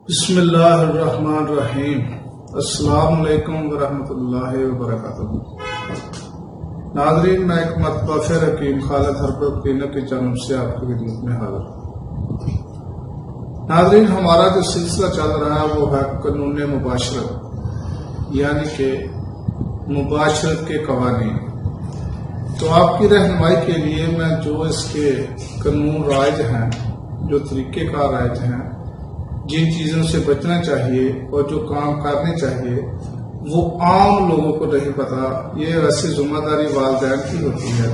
بسم اللہ الرحمن الرحیم۔ السلام علیکم ورحمۃ اللہ وبرکاتہ۔ ناظرین، میں ایک مرتبہ پھر حکیم خالد ہربرٹ کلینک کی جانب سے آپ کی خدمت میں حاضر ہوں۔ ناظرین، ہمارا جو سلسلہ چل رہا ہے وہ ہے قانون مباشرت، یعنی کہ مباشرت کے قوانین۔ تو آپ کی رہنمائی کے لیے میں جو اس کے قانون رائج ہیں، جو طریقہ کار رائج ہیں، جن چیزوں سے بچنا چاہیے اور جو کام کرنے چاہیے وہ عام لوگوں کو نہیں پتا۔ یہ ویسے ذمہ داری والدین کی ہوتی ہے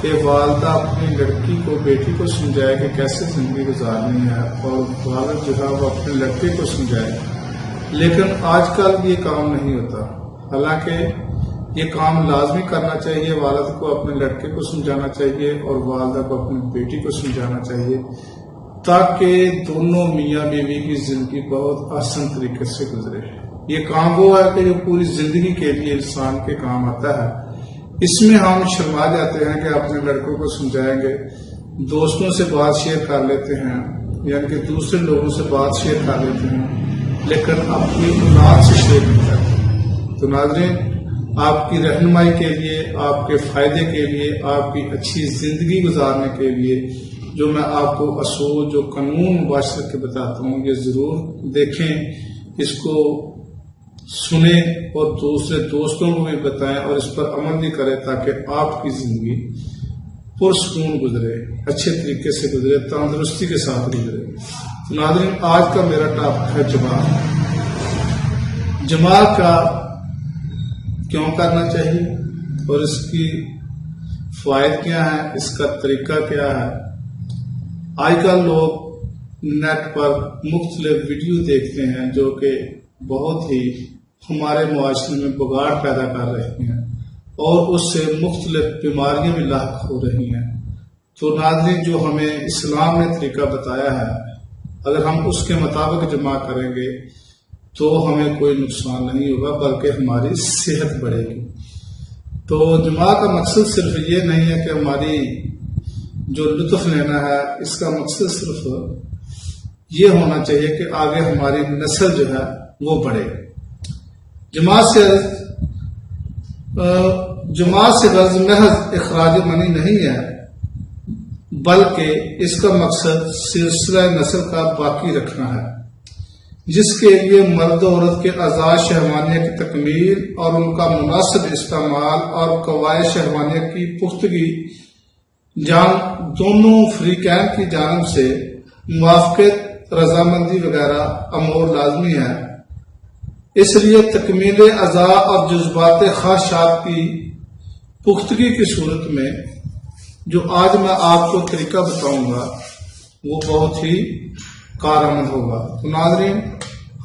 کہ والدہ اپنی لڑکی کو، بیٹی کو سمجھائے کہ کیسے زندگی گزارنی ہے، اور والد جو ہے وہ اپنے لڑکے کو سمجھائے۔ لیکن آج کل یہ کام نہیں ہوتا، حالانکہ یہ کام لازمی کرنا چاہیے۔ والد کو اپنے لڑکے کو سمجھانا چاہیے اور والدہ کو اپنی بیٹی کو سمجھانا چاہیے، تاکہ دونوں میاں بیوی کی زندگی بہت آسان طریقے سے گزرے۔ یہ کام وہ ہے کہ جو پوری زندگی کے لیے انسان کے کام آتا ہے۔ اس میں ہم شرما جاتے ہیں کہ اپنے لڑکوں کو سمجھائیں گے، دوستوں سے بات شیئر کر لیتے ہیں، یعنی کہ دوسرے لوگوں سے بات شیئر کر لیتے ہیں، لیکن اپنی اولاد سے شیئر نہیں کرتے۔ تو ناظرین، آپ کی رہنمائی کے لیے، آپ کے فائدے کے لیے، آپ کی اچھی زندگی گزارنے کے لیے جو میں آپ کو اصول، جو قانون مباشرت کے بتاتا ہوں، یہ ضرور دیکھیں، اس کو سنیں اور دوسرے دوستوں کو بھی بتائیں اور اس پر عمل بھی کریں، تاکہ آپ کی زندگی پرسکون گزرے، اچھے طریقے سے گزرے، تندرستی کے ساتھ گزرے۔ تو ناظرین، آج کا میرا ٹاپک ہے جماع۔ جماع کا کیوں کرنا چاہیے اور اس کی فوائد کیا ہے، اس کا طریقہ کیا ہے۔ آج کل لوگ نیٹ پر مختلف ویڈیو دیکھتے ہیں جو کہ بہت ہی ہمارے معاشرے میں بگاڑ پیدا کر رہی ہیں اور اس سے مختلف بیماریاں بھی لاحق ہو رہی ہیں۔ تو ناظرین، جو ہمیں اسلام نے طریقہ بتایا ہے، اگر ہم اس کے مطابق جماع کریں گے تو ہمیں کوئی نقصان نہیں ہوگا، بلکہ ہماری صحت بڑھے گی۔ تو جماع کا مقصد صرف یہ نہیں ہے کہ ہماری جو لطف لینا ہے، اس کا مقصد صرف یہ ہونا چاہیے کہ آگے ہماری نسل جو ہے وہ بڑھے۔ جماع سے غرض محض اخراج منی نہیں ہے، بلکہ اس کا مقصد سلسلہ نسل کا باقی رکھنا ہے، جس کے لیے مرد و عورت کے اعضاء شہوانیہ کی تکمیل اور ان کا مناسب استعمال اور قواعد شہوانیہ کی پختگی دونوں فریقین کی جانب سے موافقت، رضامندی وغیرہ امور لازمی ہے۔ اس لیے تکمیل اعضاء اور جذبات خواہشات کی پختگی کی صورت میں جو آج میں آپ کو طریقہ بتاؤں گا وہ بہت ہی کارآمد ہوگا۔ تو ناظرین،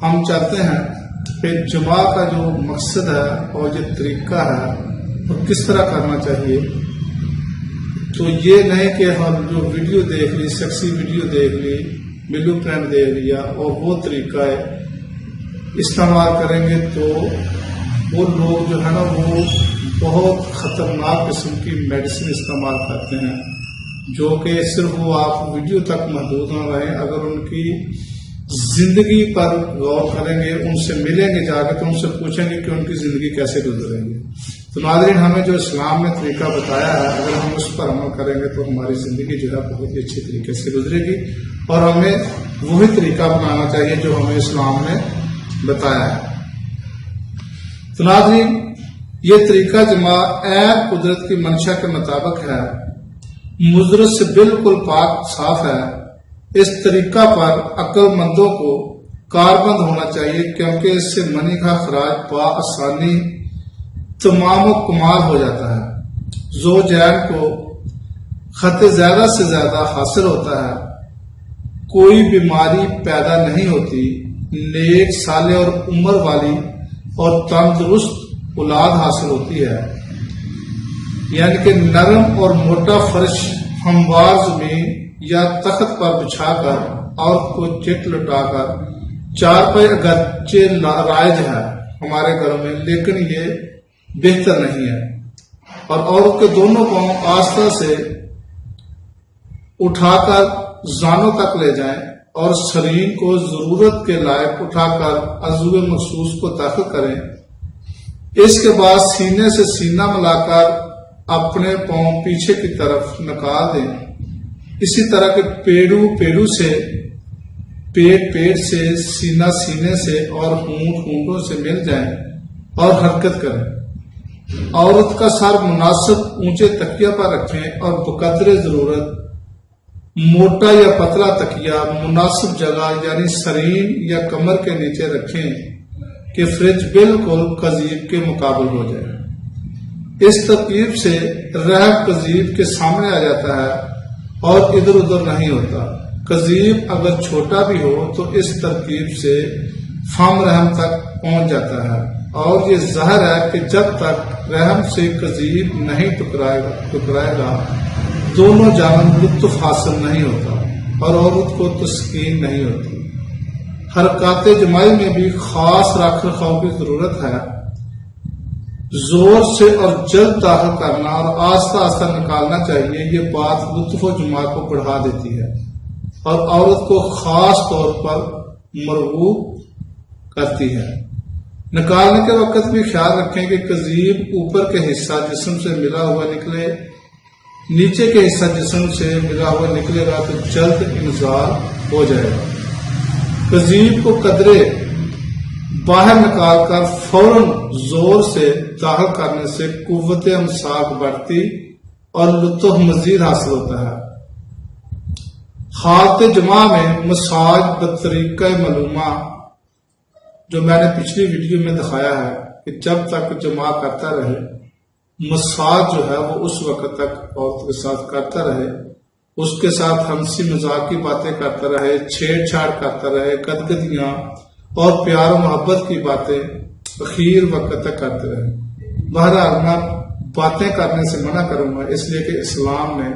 ہم چاہتے ہیں کہ جماع کا جو مقصد ہے اور جو طریقہ ہے وہ کس طرح کرنا چاہیے۔ تو یہ نہیں کہ ہم جو ویڈیو دیکھ لی، سیکسی ویڈیو دیکھ لی، بلو پرنٹ دیکھ لیا اور وہ طریقہ استعمال کریں گے، تو وہ لوگ جو ہے نا وہ بہت خطرناک قسم کی میڈیسن استعمال کرتے ہیں، جو کہ صرف وہ آپ ویڈیو تک محدود نہ رہیں۔ اگر ان کی زندگی پر غور کریں گے، ان سے ملیں گے جا کے، تو ان سے پوچھیں گے کہ ان کی زندگی کیسے گزرے گی۔ تو ناظرین، ہمیں جو اسلام نے طریقہ بتایا ہے، اگر ہم اس پر عمل کریں گے تو ہماری زندگی جو ہے بہت ہی اچھے طریقے سے گزرے گی، اور ہمیں وہی طریقہ اپنانا چاہیے جو ہمیں اسلام نے بتایا ہے۔ تو ناظرین، یہ طریقہ جماع عین قدرت کی منشا کے مطابق ہے، مضرت سے بالکل پاک صاف ہے۔ اس طریقہ پر عقل مندوں کو کاربند ہونا چاہیے، کیونکہ اس سے منی کا خراج بآسانی تمام و کمال ہو جاتا ہے۔ زوجین کو خط زیادہ سے زیادہ حاصل ہوتا ہے، کوئی بیماری پیدا نہیں ہوتی، نیک صالح اور عمر والی اور تندرست اولاد حاصل ہوتی ہے۔ یعنی کہ نرم اور موٹا فرش ہموار زمین یا تخت پر بچھا کر، عورت کو چٹ لٹا کر، چارپائی اگرچہ رائج ہے ہمارے گھروں میں، لیکن یہ بہتر نہیں ہے، اور عورت کے دونوں پاؤں آستہ سے اٹھا کر زانوں تک لے جائیں اور سرین کو ضرورت کے لائق اٹھا کر عضو مخصوص کو داخل کریں۔ اس کے بعد سینے سے سینہ ملا کر اپنے پاؤں پیچھے کی طرف نکال دیں۔ اسی طرح کے پیڑو سے، پیٹ سے، سینہ سینے سے اور ہونٹوں سے مل جائیں اور حرکت کریں۔ عورت کا سر مناسب اونچے تکیہ پر رکھیں اور بقدر ضرورت موٹا یا پتلا تکیہ مناسب جگہ یعنی سرین یا کمر کے نیچے رکھیں کہ فرج بالکل قضیب کے مقابل ہو جائے۔ اس ترکیب سے رحم قضیب کے سامنے آ جاتا ہے اور ادھر ادھر نہیں ہوتا۔ قضیب اگر چھوٹا بھی ہو تو اس ترکیب سے فم رحم تک پہنچ جاتا ہے، اور یہ ظاہر ہے کہ جب تک رحم سے قضیب نہیں ٹکرائے گا دونوں جانب لطف حاصل نہیں ہوتا اور عورت کو تسکین نہیں ہوتی۔ حرکات جماعی میں بھی خاص رکھ رکھاؤ کی ضرورت ہے۔ زور سے اور جلد داخل کرنا اور آہستہ آہستہ نکالنا چاہیے۔ یہ بات لطف و جماع کو بڑھا دیتی ہے اور عورت کو خاص طور پر مرغوب کرتی ہے۔ نکالنے کے وقت بھی خیال رکھیں کہ قضیب اوپر کے حصہ جسم سے ملا ہوا نکلے، نیچے کے حصہ جسم سے ملا ہوا نکلے گا تو جلد انزال ہو جائے گا۔ قضیب کو قدرے باہر نکال کر فوراً زور سے داخل کرنے سے قوت امساک بڑھتی اور لطف مزید حاصل ہوتا ہے۔ حالت جماع میں مساج بطریقہ معلومہ، جو میں نے پچھلی ویڈیو میں دکھایا ہے کہ جب تک جماع کرتا رہے، مساج جو ہے وہ اس وقت تک عورت کے ساتھ کرتا رہے، اس کے ساتھ ہنسی مذاق کی باتیں کرتا رہے، چھیڑ چھاڑ کرتا رہے، گدگدیاں اور پیار و محبت کی باتیں اخیر وقت تک کرتے رہے۔ بہرحال میں باتیں کرنے سے منع کروں گا، اس لیے کہ اسلام نے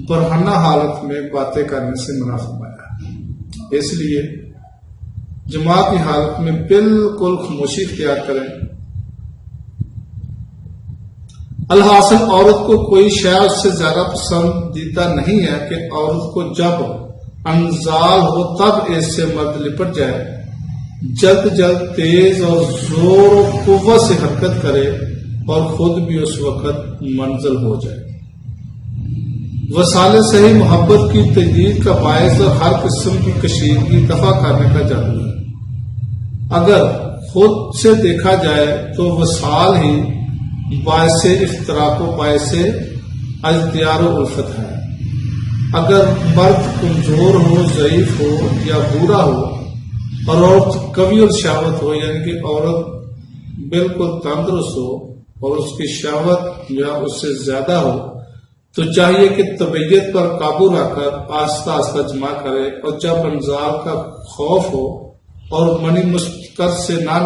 برہنہ حالت میں باتیں کرنے سے منع فرمایا ہے۔ اس لیے جماع کی حالت میں بالکل خاموشی اختیار کریں۔ الحاصل عورت کو کوئی شے اس سے زیادہ پسندیدہ نہیں ہے کہ عورت کو جب انزال ہو تب اس سے مرد لپٹ جائے، جلد تیز اور زور و قوت سے حرکت کرے اور خود بھی اس وقت منزل ہو جائے۔ وسالے صحیح محبت کی تجدید کا باعث اور ہر قسم کی کشیدگی دفع کرنے کا جادو ہے۔ اگر خود سے دیکھا جائے تو وصال ہی باعث افتراق و باعث ازدیار و الفت ہے۔ اگر مرد کمزور ہو، ضعیف ہو یا بوڑھا ہو اور عورت قوی الشہوت ہو، یعنی کہ عورت بالکل تندرست ہو اور اس کی شہوت یا اس سے زیادہ ہو، تو چاہیے کہ طبیعت پر قابو رکھ کر آہستہ آہستہ جماع کرے، اور جب انزال کا خوف ہو اور منی مستقر سے نہ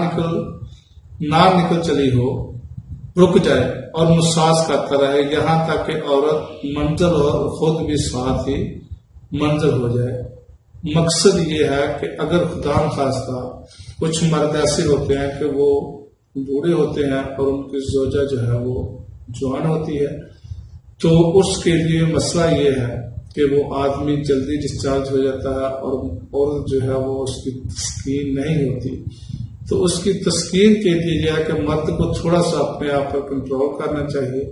نکل چلی ہو رک جائے اور مساج کرتا رہے یہاں تک کہ عورت منزل ہو اور خود بھی ساتھ ہی منزل ہو جائے۔ مقصد یہ ہے کہ اگر خدا نخواستہ کچھ مرد ایسے ہوتے ہیں کہ وہ بوڑھے ہوتے ہیں اور ان کی زوجہ جو ہے وہ جوان ہوتی ہے، تو اس کے لیے مسئلہ یہ ہے کہ وہ آدمی جلدی ڈسچارج ہو جاتا ہے اور عورت جو ہے وہ اس کی تسکین نہیں ہوتی۔ تو اس کی تسکین کے لیے یہ ہے کہ مرد کو تھوڑا سا اپنے آپ پر کنٹرول کرنا چاہیے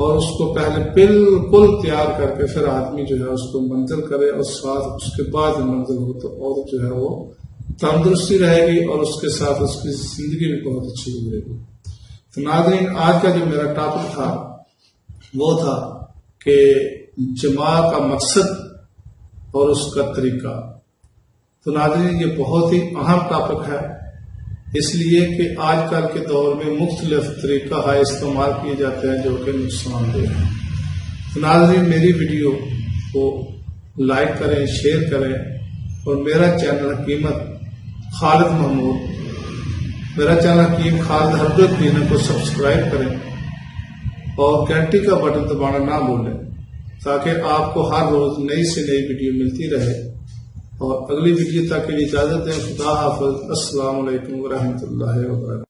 اور اس کو پہلے بالکل تیار کر کے پھر آدمی جو ہے اس کو منزل کرے اور ساتھ اس کے بعد منزل ہو، تو عورت جو ہے وہ تندرستی رہے گی اور اس کے ساتھ اس کی زندگی بھی بہت اچھی گزرے گی۔ تو ناظرین، آج کا جو میرا ٹاپک تھا وہ تھا کہ جماع کا مقصد اور اس کا طریقہ۔ تو ناظرین، یہ بہت ہی اہم ٹاپک ہے، اس لیے کہ آج کل کے دور میں مختلف طریقہ استعمال کیے جاتے ہیں جو کہ نقصان دہ ہیں۔ تو ناظرین، میری ویڈیو کو لائک کریں، شیئر کریں اور میرا چینل حکیمت خالد محمود، میرا چینل حکیم خالد حربت کو سبسکرائب کریں اور گھنٹی کا بٹن دبانا نہ بھولیں تاکہ آپ کو ہر روز نئی سے نئی ویڈیو ملتی رہے۔ اور اگلی ویڈیو تک کے لیے اجازت دیں۔ خدا حافظ۔ السلام علیکم ورحمۃ اللہ وبرکاتہ۔